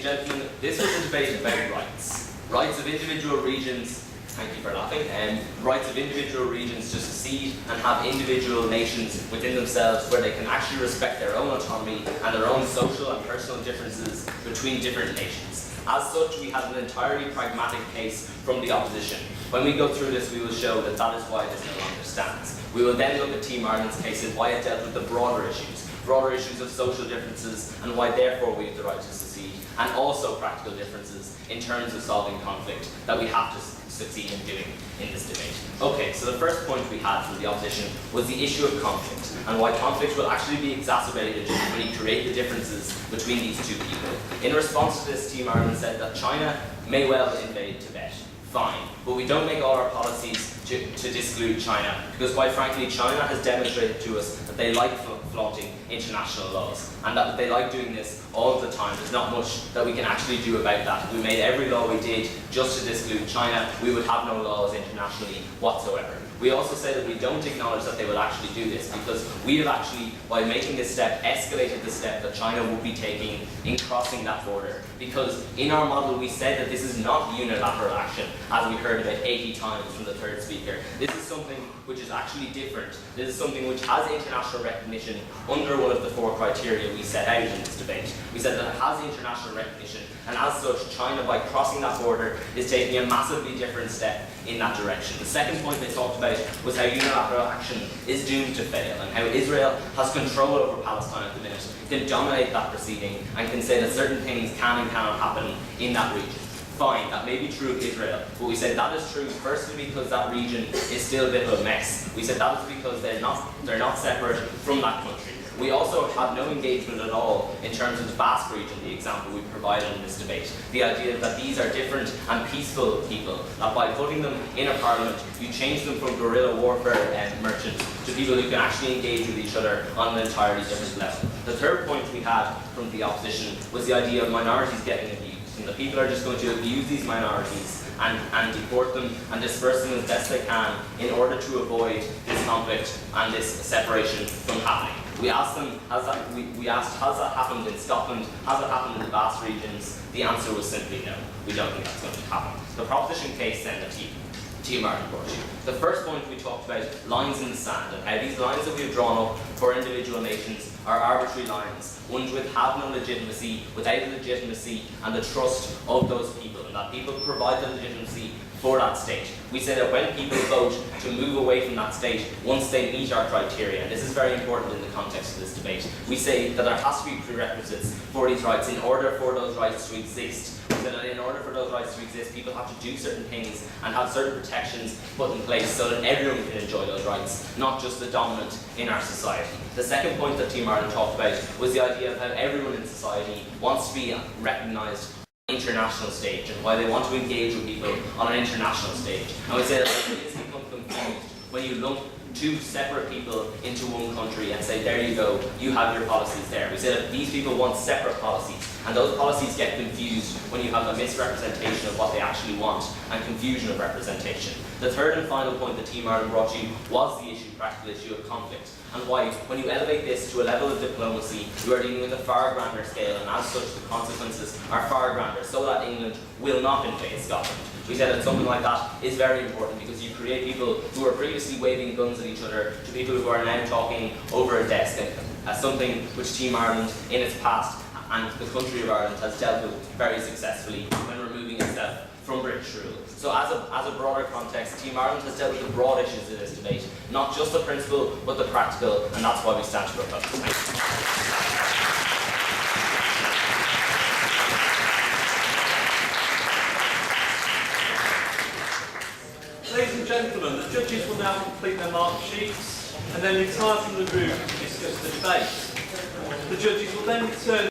and gentlemen, this was a debate about rights. Rights of individual regions, thank you for laughing, rights of individual regions to secede and have individual nations within themselves where they can actually respect their own autonomy and their own social and personal differences between different nations. As such, we had an entirely pragmatic case from the opposition. When we go through this, we will show that that is why this no longer stands. We will then look at Team Ireland's case and why it dealt with the broader issues of social differences and why therefore we have the right to secede, and also practical differences in terms of solving conflict that we have to succeed in doing in this debate. Okay, so the first point we had from the opposition was the issue of conflict and why conflict will actually be exacerbated when you create the differences between these two people. In response to this, Team Ireland said that China may well invade Tibet. Fine, but we don't make all our policies to disclude China, because quite frankly China has demonstrated to us that they like flaunting international laws and that they like doing this all the time. There's not much that we can actually do about that. If we made every law we did just to disclude China, we would have no laws internationally whatsoever. We also say that we don't acknowledge that they will actually do this because we have actually, by making this step, escalated the step that China will be taking in crossing that border. Because in our model we said that this is not unilateral action, as we heard about 80 times from the third speaker. This is something which is actually different. This is something which has international recognition under one of the 4 criteria we set out in this debate. We said that it has international recognition, and as such, China, by crossing that border, is taking a massively different step in that direction. The second point they talked about was how unilateral action is doomed to fail, and how Israel has control over Palestine at the minute, can dominate that proceeding, and can say that certain things can and cannot happen in that region. Fine, that may be true of Israel, but we said that is true firstly because that region is still a bit of a mess. We said that is because they're not separate from that country. We also have no engagement at all in terms of the Basque region, the example we provided in this debate. The idea that these are different and peaceful people, that by putting them in a parliament, you change them from guerrilla warfare merchants to people who can actually engage with each other on an entirely different level. The third point we had from the opposition was the idea of minorities getting abused. And the people are just going to abuse these minorities and deport them and disperse them as best they can in order to avoid this conflict and this separation from happening. We asked them, has that happened in Scotland? Has it happened in the Basque regions? The answer was simply no. We don't think that's going to happen. The proposition case then that Team Ireland brought you. The first point we talked about, lines in the sand, and how these lines that we've drawn up for individual nations are arbitrary lines, ones which have no legitimacy, without the legitimacy and the trust of those people, and that people provide the legitimacy for that state. We say that when people vote to move away from that state, once they meet our criteria, and this is very important in the context of this debate, we say that there has to be prerequisites for these rights in order for those rights to exist. We say that in order for those rights to exist, people have to do certain things and have certain protections put in place so that everyone can enjoy those rights, not just the dominant in our society. The second point that Team Ireland talked about was the idea of how everyone in society wants to be recognised international stage and why they want to engage with people on an international stage. And we say that it becomes confused when you lump 2 separate people into one country and say, there you go, you have your policies there. We say that these people want separate policies, and those policies get confused when you have a misrepresentation of what they actually want and confusion of representation. The third and final point that Team Ireland brought you was the practical issue of conflict, and why, when you elevate this to a level of diplomacy, you are dealing with a far grander scale, and as such the consequences are far grander, so that England will not invade Scotland. We said that something like that is very important because you create people who were previously waving guns at each other to people who are now talking over a desk, as something which Team Ireland in its past and the country of Ireland has dealt with very successfully when removing itself from British rule. So as a broader context, Team Ireland has dealt with the broad issues in this debate, not just the principle, but the practical, and that's why we stand to propose. Thank you. Ladies and gentlemen, the judges will now complete their mark sheets and then retire from the room to discuss the debate. The judges will then return